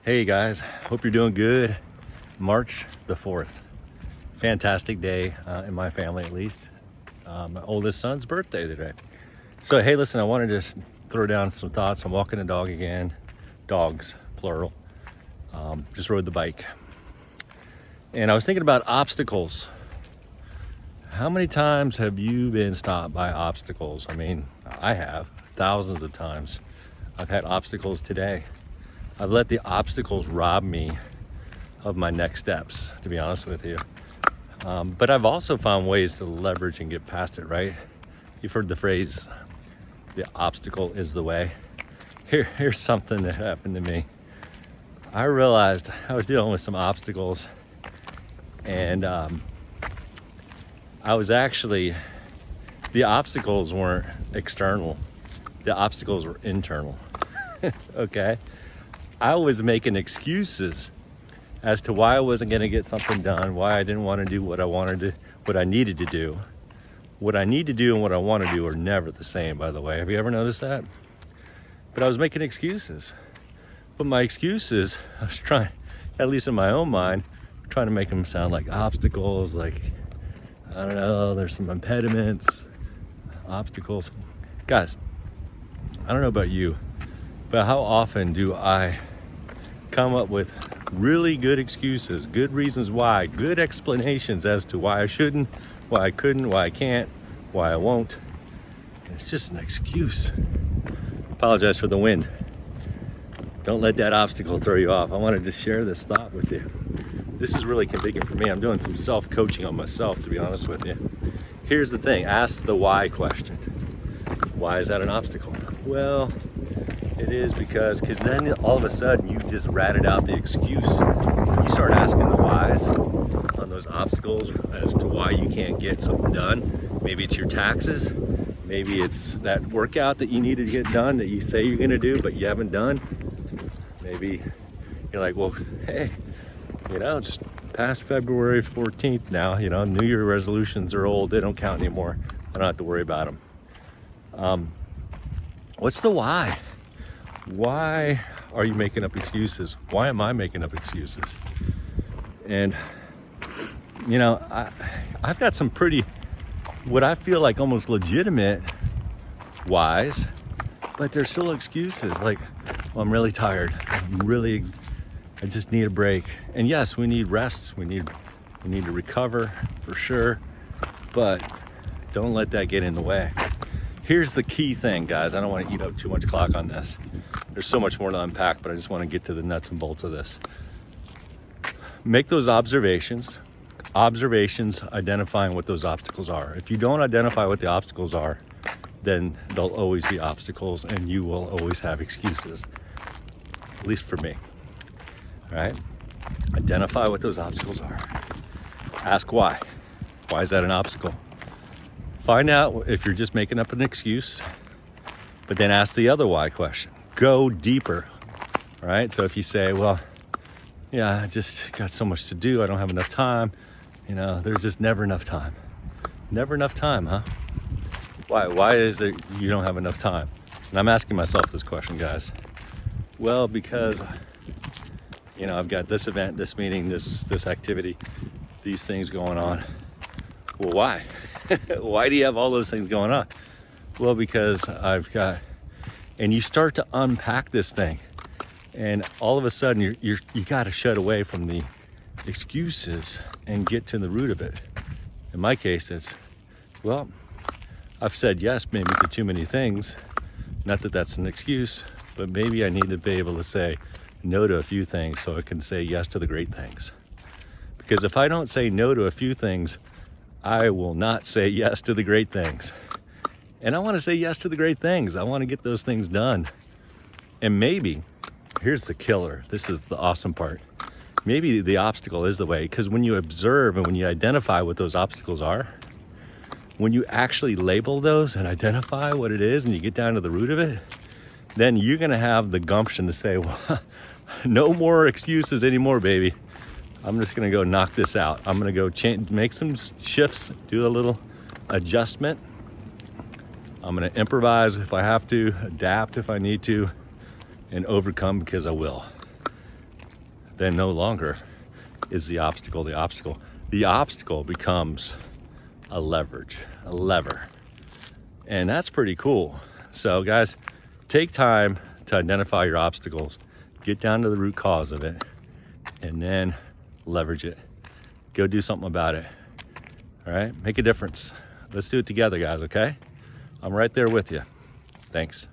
Hey guys, hope you're doing good. March the 4th. Fantastic day in my family, at least. My oldest son's birthday today. So hey, listen, I wanted to just throw down some thoughts. I'm walking the dog again. Dogs, plural. Just rode the bike. And I was thinking about obstacles. How many times have you been stopped by obstacles? I mean, I have thousands of times. I've had obstacles today. I've let the obstacles rob me of my next steps, to be honest with you. But I've also found ways to leverage and get past it, right? You've heard the phrase, the obstacle is the way. Here's something that happened to me. I realized I was dealing with some obstacles, and the obstacles weren't external. The obstacles were internal, okay? I was making excuses as to why I wasn't going to get something done, why I didn't want to do what I needed to do. What I need to do and what I want to do are never the same, by the way. Have you ever noticed that? But I was making excuses. But my excuses, I was trying, at least in my own mind, trying to make them sound like obstacles, like, I don't know, there's some impediments, obstacles. Guys, I don't know about you, but how often do I come up with really good excuses, good reasons why, good explanations as to why I shouldn't, why I couldn't, why I can't, why I won't. And it's just an excuse. Apologize for the wind. Don't let that obstacle throw you off. I wanted to share this thought with you. This is really convicting for me. I'm doing some self-coaching on myself, to be honest with you. Here's the thing, ask the why question. Why is that an obstacle? Well, it is because then all of a sudden you just ratted out the excuse. You start asking the whys on those obstacles as to why you can't get something done. Maybe it's your taxes. Maybe it's that workout that you needed to get done that you say you're gonna do, but you haven't done. Maybe you're like, well, hey, it's past February 14th now, New Year resolutions are old. They don't count anymore. I don't have to worry about them. What's the why? Why are you making up excuses? Why am I making up excuses? And, I've got some pretty, what I feel like almost legitimate whys, but they're still excuses. Like, well, I'm really tired. I just need a break. And yes, we need rest. We need to recover for sure, but don't let that get in the way. Here's the key thing, guys. I don't want to eat up too much clock on this. There's so much more to unpack, but I just want to get to the nuts and bolts of this. Make those observations identifying what those obstacles are. If you don't identify what the obstacles are, then there'll always be obstacles and you will always have excuses, at least for me. All right? Identify what those obstacles are. Ask why. Why is that an obstacle? Find out if you're just making up an excuse, but then ask the other why question. Go deeper, all right? So if you say, well, yeah, I just got so much to do. I don't have enough time. There's just never enough time. Never enough time, huh? Why is it you don't have enough time? And I'm asking myself this question, guys. Well, because, I've got this event, this meeting, this activity, these things going on. Well, why? Why do you have all those things going on? Well, because and you start to unpack this thing, and all of a sudden you got to shut away from the excuses and get to the root of it. In my case, it's, well, I've said yes maybe to too many things. Not that that's an excuse, but maybe I need to be able to say no to a few things so I can say yes to the great things. Because if I don't say no to a few things, I will not say yes to the great things. And I want to say yes to the great things. I want to get those things done. And maybe, here's the killer. This is the awesome part. Maybe the obstacle is the way, because when you observe and when you identify what those obstacles are, when you actually label those and identify what it is and you get down to the root of it, then you're going to have the gumption to say, well, no more excuses anymore, baby. I'm just going to go knock this out. I'm going to go make some shifts, do a little adjustment. I'm going to improvise if I have to, adapt if I need to, and overcome because I will. then no longer is the obstacle the obstacle. The obstacle becomes a lever. And that's pretty cool. So guys, take time to identify your obstacles, get down to the root cause of it, and then leverage it. Go do something about it. All right, make a difference. Let's do it together, guys, okay? I'm right there with you. Thanks.